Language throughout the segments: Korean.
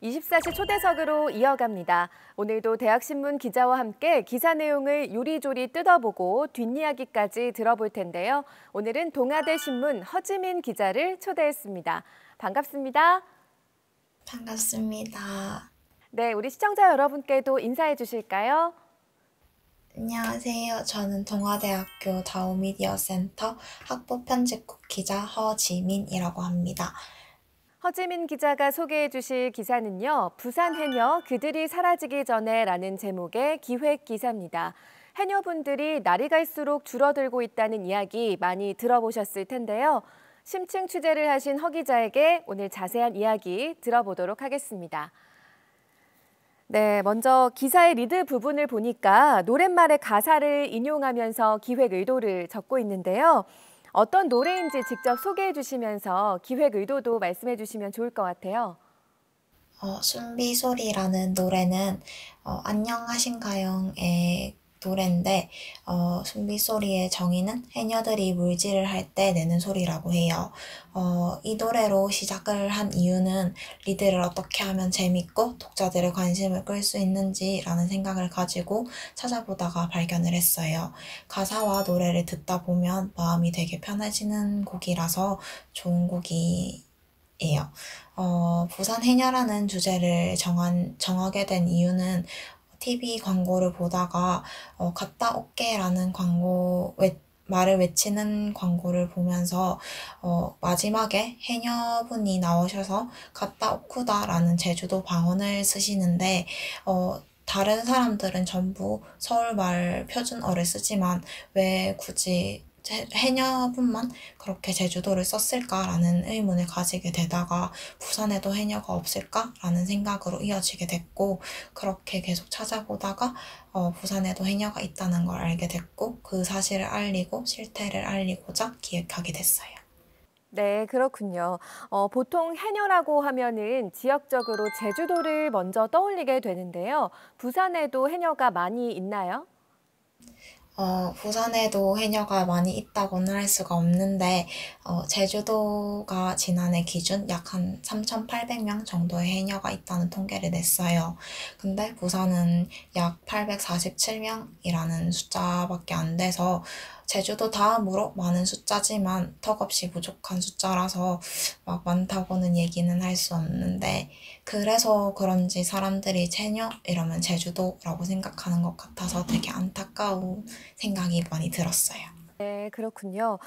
24시 초대석으로 이어갑니다. 오늘도 대학신문 기자와 함께 기사 내용을 요리조리 뜯어보고 뒷이야기까지 들어볼 텐데요. 오늘은 동아대 신문 허지민 기자를 초대했습니다. 반갑습니다. 반갑습니다. 네, 우리 시청자 여러분께도 인사해 주실까요? 안녕하세요. 저는 동아대학교 다오미디어센터 학부편집국 기자 허지민이라고 합니다. 허지민 기자가 소개해 주실 기사는요. 부산 해녀 그들이 사라지기 전에라는 제목의 기획 기사입니다. 해녀분들이 날이 갈수록 줄어들고 있다는 이야기 많이 들어보셨을 텐데요. 심층 취재를 하신 허 기자에게 오늘 자세한 이야기 들어보도록 하겠습니다. 네, 먼저 기사의 리드 부분을 보니까 노랫말의 가사를 인용하면서 기획 의도를 적고 있는데요. 어떤 노래인지 직접 소개해 주시면서 기획 의도도 말씀해 주시면 좋을 것 같아요. 숨비소리라는 노래는 안녕하신가요의 노래인데 숨비소리의 정의는 해녀들이 물질을 할 때 내는 소리라고 해요. 이 노래로 시작을 한 이유는 리드를 어떻게 하면 재밌고 독자들의 관심을 끌 수 있는지라는 생각을 가지고 찾아보다가 발견을 했어요. 가사와 노래를 듣다 보면 마음이 되게 편해지는 곡이라서 좋은 곡이에요. 부산 해녀라는 주제를 정하게 된 이유는 TV 광고를 보다가 갔다 올게라는 말을 외치는 광고를 보면서 마지막에 해녀분이 나오셔서 갔다 오쿠다라는 제주도 방언을 쓰시는데 다른 사람들은 전부 서울말 표준어를 쓰지만 왜 굳이 해녀분만 그렇게 제주도를 썼을까라는 의문을 가지게 되다가 부산에도 해녀가 없을까라는 생각으로 이어지게 됐고, 그렇게 계속 찾아보다가 부산에도 해녀가 있다는 걸 알게 됐고, 그 사실을 알리고 실태를 알리고자 기획하게 됐어요. 네, 그렇군요. 보통 해녀라고 하면은 지역적으로 제주도를 먼저 떠올리게 되는데요. 부산에도 해녀가 많이 있나요? 부산에도 해녀가 많이 있다고는 할 수가 없는데, 제주도가 지난해 기준 약 한 3,800명 정도의 해녀가 있다는 통계를 냈어요. 근데 부산은 약 847명이라는 숫자밖에 안 돼서 제주도 다음으로 많은 숫자지만 턱없이 부족한 숫자라서 막 많다고는 얘기는 할 수 없는데, 그래서 그런지 사람들이 해녀 이러면 제주도라고 생각하는 것 같아서 되게 안타까운 생각이 많이 들었어요. 네, 그렇군요.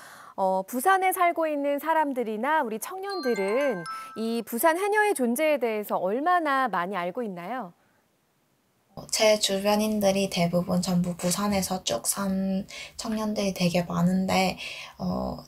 부산에 살고 있는 사람들이나 우리 청년들은 이 부산 해녀의 존재에 대해서 얼마나 많이 알고 있나요? 제 주변인들이 대부분 전부 부산에서 쭉 산 청년들이 되게 많은데,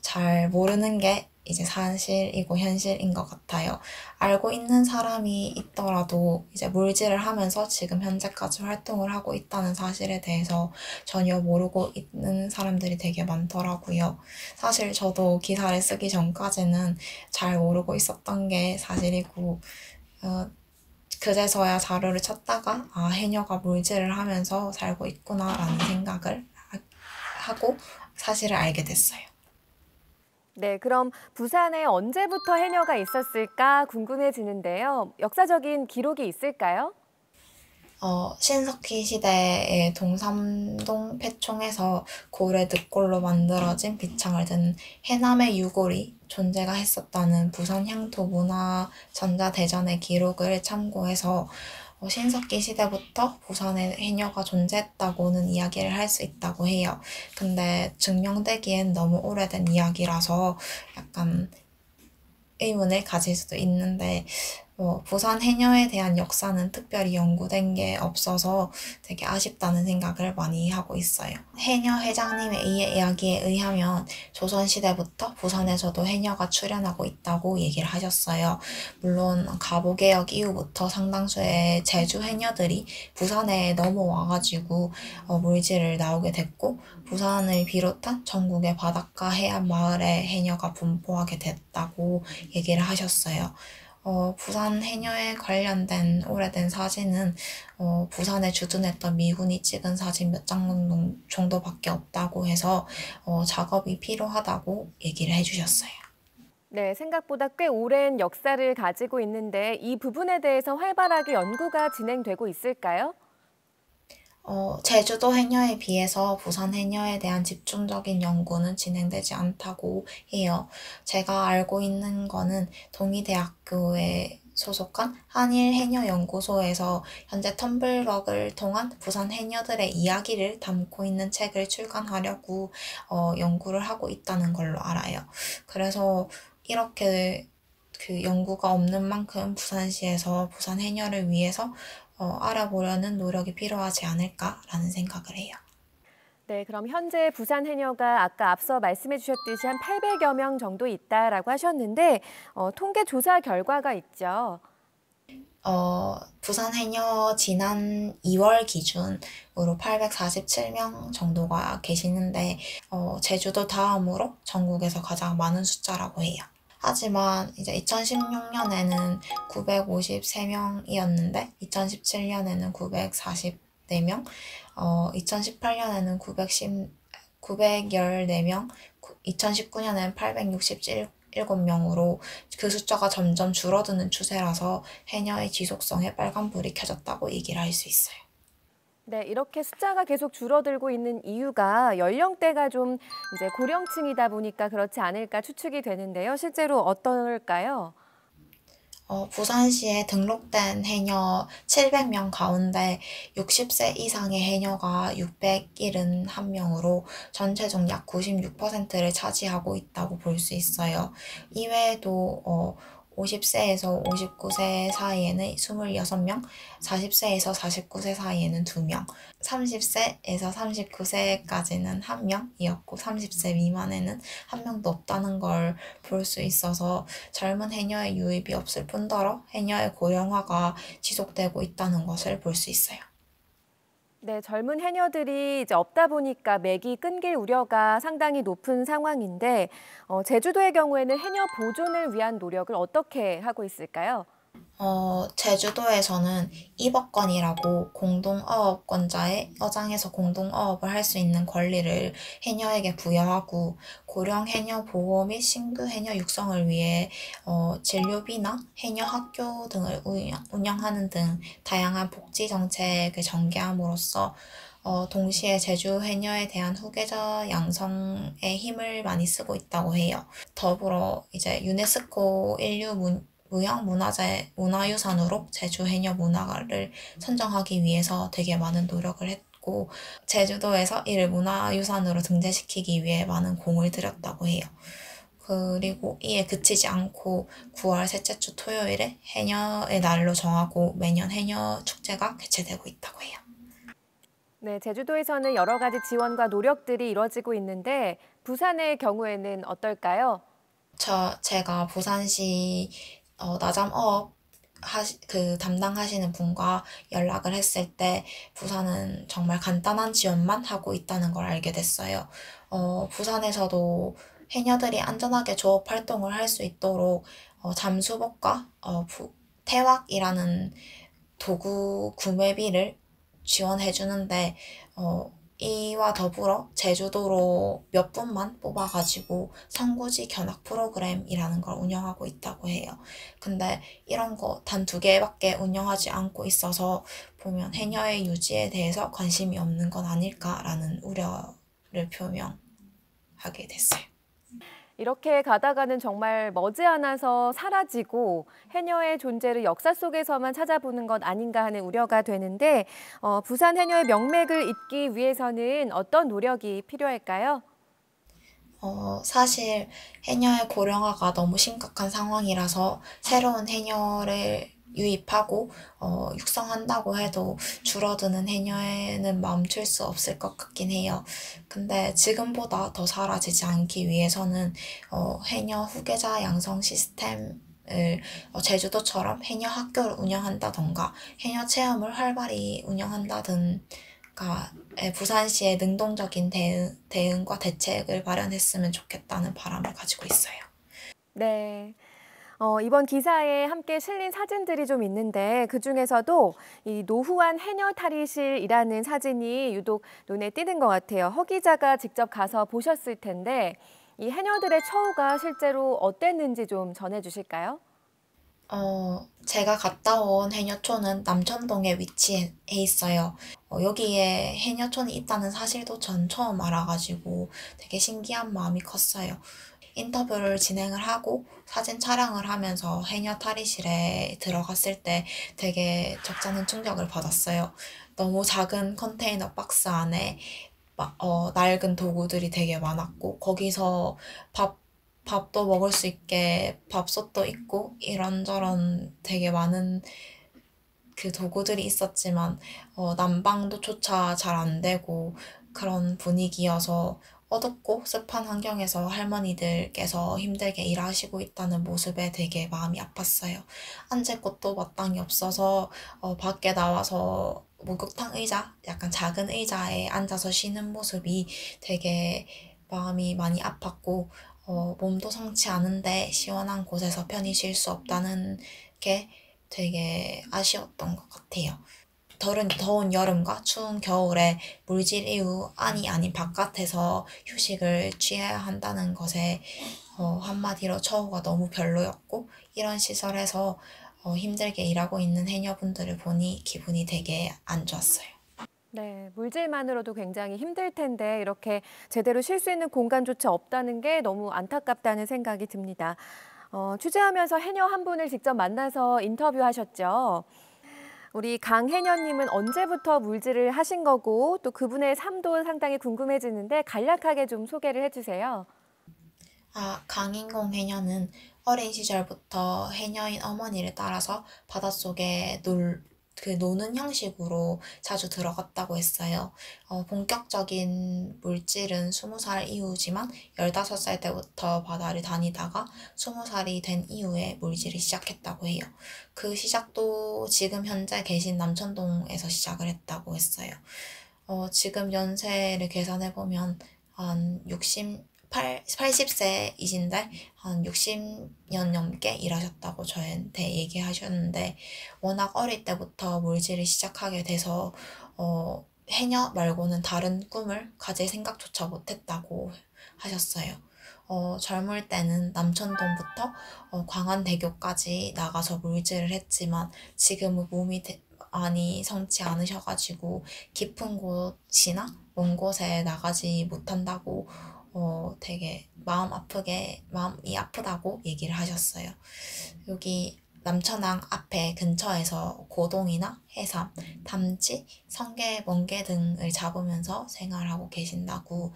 잘 모르는 게 이제 사실이고 현실인 것 같아요. 알고 있는 사람이 있더라도 이제 물질을 하면서 지금 현재까지 활동을 하고 있다는 사실에 대해서 전혀 모르고 있는 사람들이 되게 많더라고요. 사실 저도 기사를 쓰기 전까지는 잘 모르고 있었던 게 사실이고, 어, 그제서야 자료를 찾다가 해녀가 물질을 하면서 살고 있구나라는 생각을 하고 사실을 알게 됐어요. 네, 그럼 부산에 언제부터 해녀가 있었을까 궁금해지는데요. 역사적인 기록이 있을까요? 신석기 시대의 동삼동 폐총에서 고래 늑골로 만들어진 비창을 든 해남의 유골이 존재가 했었다는 부산 향토 문화 전자대전의 기록을 참고해서 신석기 시대부터 부산에 해녀가 존재했다고는 이야기를 할 수 있다고 해요. 근데 증명되기엔 너무 오래된 이야기라서 약간 의문을 가질 수도 있는데, 부산 해녀에 대한 역사는 특별히 연구된 게 없어서 되게 아쉽다는 생각을 많이 하고 있어요. 해녀 회장님의 이야기에 의하면 조선시대부터 부산에서도 해녀가 출연하고 있다고 얘기를 하셨어요. 물론 가보개혁 이후부터 상당수의 제주 해녀들이 부산에 넘어와가지고 물질을 나오게 됐고, 부산을 비롯한 전국의 바닷가 해안 마을에 해녀가 분포하게 됐다고 얘기를 하셨어요. 부산 해녀에 관련된 오래된 사진은 부산에 주둔했던 미군이 찍은 사진 몇 장 정도밖에 없다고 해서 작업이 필요하다고 얘기를 해주셨어요. 네, 생각보다 꽤 오랜 역사를 가지고 있는데 이 부분에 대해서 활발하게 연구가 진행되고 있을까요? 제주도 해녀에 비해서 부산 해녀에 대한 집중적인 연구는 진행되지 않다고 해요. 제가 알고 있는 거는 동의대학교에 소속한 한일해녀연구소에서 현재 텀블벅을 통한 부산 해녀들의 이야기를 담고 있는 책을 출간하려고 연구를 하고 있다는 걸로 알아요. 그래서 이렇게 그 연구가 없는 만큼 부산시에서 부산 해녀를 위해서 알아보려는 노력이 필요하지 않을까라는 생각을 해요. 네, 그럼 현재 부산 해녀가 아까 앞서 말씀해 주셨듯이 한 800여 명 정도 있다라고 하셨는데 통계 조사 결과가 있죠. 부산 해녀 지난 2월 기준으로 847명 정도가 계시는데, 제주도 다음으로 전국에서 가장 많은 숫자라고 해요. 하지만 이제 2016년에는 953명이었는데, 2017년에는 944명, 2018년에는 914명, 2019년에는 867명으로 그 숫자가 점점 줄어드는 추세라서 해녀의 지속성에 빨간불이 켜졌다고 얘기를 할 수 있어요. 네, 이렇게 숫자가 계속 줄어들고 있는 이유가 연령대가 좀 이제 고령층이다 보니까 그렇지 않을까 추측이 되는데요. 실제로 어떨까요? 부산시에 등록된 해녀 700명 가운데 60세 이상의 해녀가 671명으로 전체 중 약 96%를 차지하고 있다고 볼 수 있어요. 이외에도 50세에서 59세 사이에는 26명, 40세에서 49세 사이에는 2명, 30세에서 39세까지는 1명이었고 30세 미만에는 1명도 없다는 걸 볼 수 있어서 젊은 해녀의 유입이 없을 뿐더러 해녀의 고령화가 지속되고 있다는 것을 볼 수 있어요. 네, 젊은 해녀들이 이제 없다 보니까 맥이 끊길 우려가 상당히 높은 상황인데 제주도의 경우에는 해녀 보존을 위한 노력을 어떻게 하고 있을까요? 제주도에서는 이법권이라고 공동어업권자의 어장에서 공동어업을 할 수 있는 권리를 해녀에게 부여하고 고령 해녀 보호 및 신규 해녀 육성을 위해 진료비나 해녀 학교 등을 운영하는 등 다양한 복지 정책을 전개함으로써 동시에 제주 해녀에 대한 후계자 양성에 힘을 많이 쓰고 있다고 해요. 더불어 이제 유네스코 인류 무형문화재 문화유산으로 제주 해녀 문화를 선정하기 위해서 되게 많은 노력을 했고 제주도에서 이를 문화유산으로 등재시키기 위해 많은 공을 들였다고 해요. 그리고 이에 그치지 않고 9월 셋째 주 토요일에 해녀의 날로 정하고 매년 해녀 축제가 개최되고 있다고 해요. 네, 제주도에서는 여러 가지 지원과 노력들이 이루어지고 있는데 부산의 경우에는 어떨까요? 제가 부산시 나잠어업 담당하시는 분과 연락을 했을 때 부산은 정말 간단한 지원만 하고 있다는 걸 알게 됐어요. 부산에서도 해녀들이 안전하게 조업 활동을 할 수 있도록 잠수복과 태왁이라는 도구 구매비를 지원해 주는데 이와 더불어 제주도로 몇 분만 뽑아가지고 선구지 견학 프로그램이라는 걸 운영하고 있다고 해요. 근데 이런 거 단 2개밖에 운영하지 않고 있어서 보면 해녀의 유지에 대해서 관심이 없는 건 아닐까라는 우려를 표명하게 됐어요. 이렇게 가다가는 정말 머지않아서 사라지고 해녀의 존재를 역사 속에서만 찾아보는 것 아닌가 하는 우려가 되는데 부산 해녀의 명맥을 잇기 위해서는 어떤 노력이 필요할까요? 사실 해녀의 고령화가 너무 심각한 상황이라서 새로운 해녀를 유입하고 육성한다고 해도 줄어드는 해녀에는 멈출 수 없을 것 같긴 해요. 근데 지금보다 더 사라지지 않기 위해서는 해녀 후계자 양성 시스템을 제주도처럼 해녀 학교를 운영한다던가 해녀 체험을 활발히 운영한다든가 부산시의 능동적인 대응과 대책을 마련했으면 좋겠다는 바람을 가지고 있어요. 네. 이번 기사에 함께 실린 사진들이 좀 있는데 그중에서도 이 노후한 해녀 탈의실이라는 사진이 유독 눈에 띄는 것 같아요. 허 기자가 직접 가서 보셨을 텐데 이 해녀들의 처우가 실제로 어땠는지 좀 전해주실까요? 제가 갔다 온 해녀촌은 남천동에 위치해 있어요. 여기에 해녀촌이 있다는 사실도 전 처음 알아가지고 되게 신기한 마음이 컸어요. 인터뷰를 진행을 하고 사진 촬영을 하면서 해녀 탈의실에 들어갔을 때 되게 적잖은 충격을 받았어요. 너무 작은 컨테이너 박스 안에 낡은 도구들이 되게 많았고, 거기서 밥도 먹을 수 있게 밥솥도 있고, 이런저런 되게 많은 그 도구들이 있었지만, 난방도조차 잘 안 되고, 그런 분위기여서 어둡고 습한 환경에서 할머니들께서 힘들게 일하시고 있다는 모습에 되게 마음이 아팠어요. 앉을 곳도 마땅히 없어서 밖에 나와서 목욕탕 의자, 약간 작은 의자에 앉아서 쉬는 모습이 되게 마음이 많이 아팠고, 몸도 성치 않은데 시원한 곳에서 편히 쉴 수 없다는 게 되게 아쉬웠던 것 같아요. 더운 여름과 추운 겨울에 물질 이후 안이 아닌 바깥에서 휴식을 취해야 한다는 것에 한마디로 처우가 너무 별로였고, 이런 시설에서 힘들게 일하고 있는 해녀분들을 보니 기분이 되게 안 좋았어요. 네, 물질만으로도 굉장히 힘들 텐데 이렇게 제대로 쉴 수 있는 공간조차 없다는 게 너무 안타깝다는 생각이 듭니다. 취재하면서 해녀 한 분을 직접 만나서 인터뷰하셨죠. 우리 강해녀님은 언제부터 물질을 하신 거고 또 그분의 삶도 상당히 궁금해지는데 간략하게 좀 소개를 해주세요. 강인공 해녀는 어린 시절부터 해녀인 어머니를 따라서 바닷속에 노는 형식으로 자주 들어갔다고 했어요. 본격적인 물질은 20살 이후지만 15살 때부터 바다를 다니다가 20살이 된 이후에 물질을 시작했다고 해요. 그 시작도 지금 현재 계신 남천동에서 시작을 했다고 했어요. 지금 연세를 계산해보면 한 80세이신데 한 60년 넘게 일하셨다고 저한테 얘기하셨는데, 워낙 어릴 때부터 물질을 시작하게 돼서 해녀 말고는 다른 꿈을 가질 생각조차 못했다고 하셨어요. 젊을 때는 남천동부터 광안대교까지 나가서 물질을 했지만 지금은 몸이 많이 성치 않으셔가지고 깊은 곳이나 먼 곳에 나가지 못한다고 되게 마음이 아프다고 얘기를 하셨어요. 여기 남천항 앞에 근처에서 고동이나 해삼, 담치, 성게, 멍게 등을 잡으면서 생활하고 계신다고.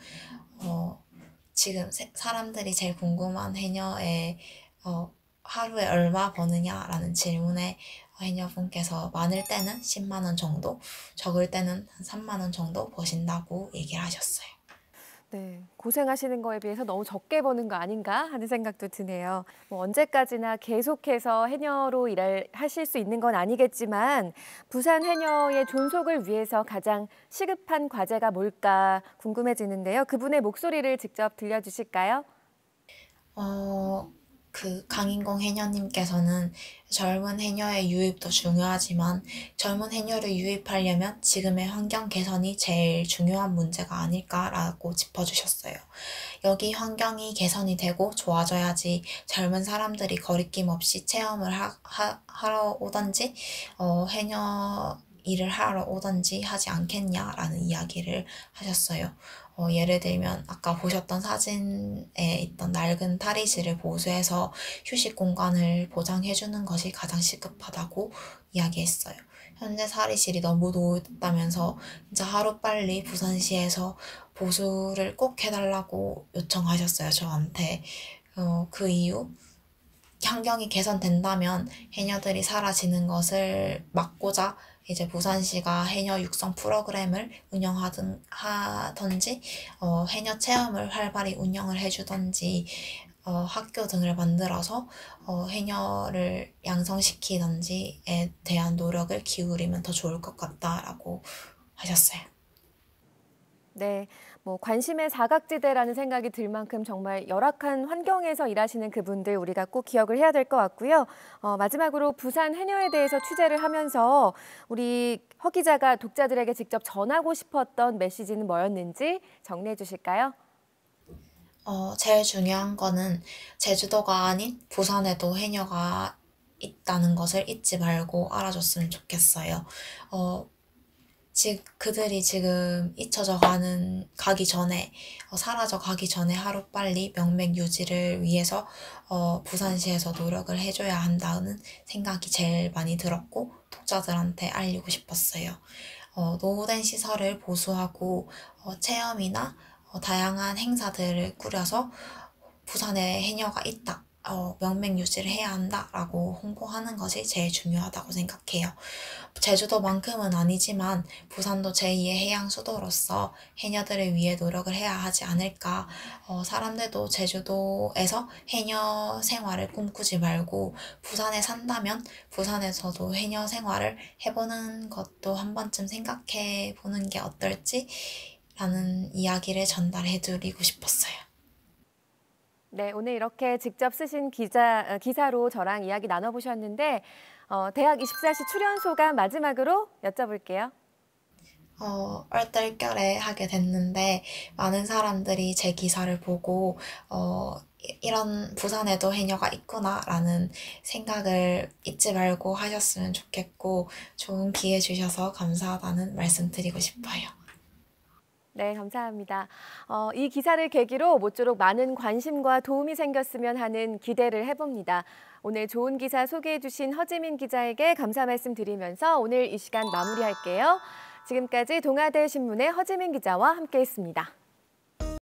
지금 사람들이 제일 궁금한 해녀에 하루에 얼마 버느냐라는 질문에 해녀분께서 많을 때는 10만 원 정도, 적을 때는 한 3만 원 정도 버신다고 얘기를 하셨어요. 네, 고생하시는 거에 비해서 너무 적게 버는 거 아닌가 하는 생각도 드네요. 뭐 언제까지나 계속해서 해녀로 일을 하실 수 있는 건 아니겠지만 부산 해녀의 존속을 위해서 가장 시급한 과제가 뭘까 궁금해지는데요. 그분의 목소리를 직접 들려주실까요? 강인공 해녀님께서는 젊은 해녀의 유입도 중요하지만 젊은 해녀를 유입하려면 지금의 환경 개선이 제일 중요한 문제가 아닐까라고 짚어주셨어요. 여기 환경이 개선이 되고 좋아져야지 젊은 사람들이 거리낌 없이 체험을 하러 오던지, 해녀 일을 하러 오던지 하지 않겠냐라는 이야기를 하셨어요. 예를 들면 아까 보셨던 사진에 있던 낡은 탈의실을 보수해서 휴식 공간을 보장해주는 것이 가장 시급하다고 이야기했어요. 현재 탈의실이 너무 노후됐다면서 진짜 하루빨리 부산시에서 보수를 꼭 해달라고 요청하셨어요, 저한테. 그 이유? 환경이 개선된다면 해녀들이 사라지는 것을 막고자 이제 부산시가 해녀 육성 프로그램을 하던지, 해녀 체험을 활발히 운영을 해주던지, 학교 등을 만들어서 해녀를 양성시키던지에 대한 노력을 기울이면 더 좋을 것 같다라고 하셨어요. 네, 뭐 관심의 사각지대라는 생각이 들 만큼 정말 열악한 환경에서 일하시는 그분들 우리가 꼭 기억을 해야 될 것 같고요. 마지막으로 부산 해녀에 대해서 취재를 하면서 우리 허 기자가 독자들에게 직접 전하고 싶었던 메시지는 뭐였는지 정리해 주실까요? 제일 중요한 거는 제주도가 아닌 부산에도 해녀가 있다는 것을 잊지 말고 알아줬으면 좋겠어요. 어, 그들이 지금 가기 전에, 사라져 가기 전에 하루빨리 명맥 유지를 위해서, 부산시에서 노력을 해줘야 한다는 생각이 제일 많이 들었고, 독자들한테 알리고 싶었어요. 노후된 시설을 보수하고, 체험이나 다양한 행사들을 꾸려서 부산에 해녀가 있다. 명맥 유지를 해야 한다라고 홍보하는 것이 제일 중요하다고 생각해요. 제주도만큼은 아니지만 부산도 제2의 해양 수도로서 해녀들을 위해 노력을 해야 하지 않을까. 사람들도 제주도에서 해녀 생활을 꿈꾸지 말고 부산에 산다면 부산에서도 해녀 생활을 해보는 것도 한 번쯤 생각해 보는 게 어떨지 라는 이야기를 전달해 드리고 싶었어요. 네, 오늘 이렇게 직접 쓰신 기사로 저랑 이야기 나눠보셨는데 대학 24시 출연 소감 마지막으로 여쭤볼게요. 얼떨결에 하게 됐는데, 많은 사람들이 제 기사를 보고, 이런 부산에도 해녀가 있구나라는 생각을 잊지 말고 하셨으면 좋겠고, 좋은 기회 주셔서 감사하다는 말씀 드리고 싶어요. 네, 감사합니다. 이 기사를 계기로 모쪼록 많은 관심과 도움이 생겼으면 하는 기대를 해봅니다. 오늘 좋은 기사 소개해 주신 허지민 기자에게 감사 말씀 드리면서 오늘 이 시간 마무리할게요. 지금까지 동아대 신문의 허지민 기자와 함께했습니다.